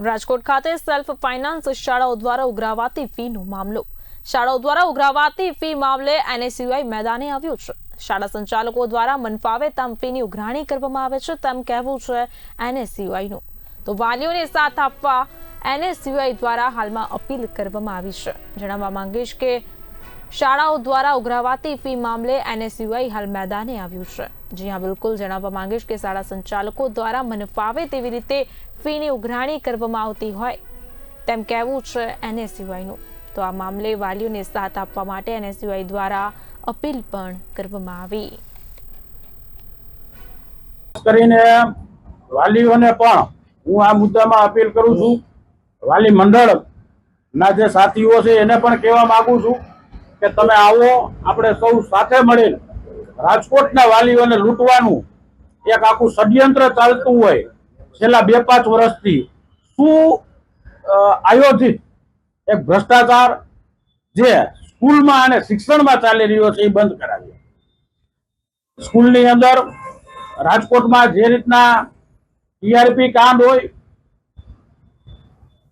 રાજકોટ ખાતે self finance શાળાઓ દ્વારા ઉઘરાવાતી ફીનો મામલો. શાળાઓ દ્વારા ઉઘરાવાતી ફી મામલે એનએસયુઆઈ મેદાને આવ્યું છે. શાળા સંચાલકો દ્વારા મનફાવે તેમ ફીની ઉઘરાણી કરવામાં આવે છે તેમ કહેવું છે એનએસયુઆઈનું. તો વાલીઓને સાથ આપવા એનએસયુઆઈ દ્વારા હાલમાં અપીલ કરવામાં આવી છે. જણાવવા માંગીશ કે શાળાઓ દ્વારા ઉઘરાવાતી ફી મામલે એનએસયુઆઈ હાલ મેદાને આવ્યું છે. જી હા, બિલકુલ જણાવવા માંગીશ કે શાળા સંચાલકો દ્વારા મનફાવે તેવી રીતે ફીની ઉઘરાણી કરવામાં આવતી હોય તેમ કહેવું છે એનએસયુઆઈનું. તો આ મામલે વાલીઓને સાથ આપવા માટે એનએસયુઆઈ દ્વારા અપીલ પણ કરવામાં આવી. કરીને વાલીઓને પણ હું આ મુદ્દામાં અપીલ કરું છું. વાલી મંડળ ના જે સાથીઓ છે એને પણ કહેવા માંગુ છું કે તમે આવો, આપણે સૌ સાથે મળીને રાજકોટના વાલીઓને લૂંટવાનું એક આખું ષડયંત્ર ચાલતું હોય છેલ્લા 2-5 વર્ષથી, શું આયોજિત એક ભ્રષ્ટાચાર જે સ્કૂલમાં અને શિક્ષણમાં ચાલી રહ્યો છે એ બંધ કરાવ્યો. સ્કૂલની અંદર રાજકોટમાં જે રીતના ટીઆરપી કાંડ હોય,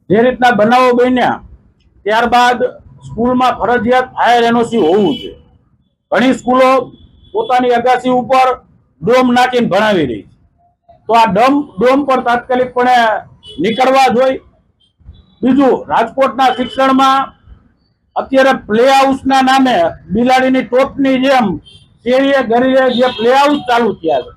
જે રીતના બનાવો બન્યા, ત્યારબાદ સ્કૂલમાં ફરજિયાત ફાયર એનઓસી હોવું છે. ઘણી સ્કૂલો પોતાની અગાસી ઉપર ડોમ નાખીને ભણાવી રહી છે. તો આ ડોમ પર તાત્કાલિકપણે નીકળવા જોઈએ. બીજું, રાજકોટના શિક્ષણમાં અત્યારે પ્લે હાઉસના નામે બિલાડીની ટોપની જેમ શેરીએ ગરીએ જે પ્લે હાઉસ ચાલુ થયા છે,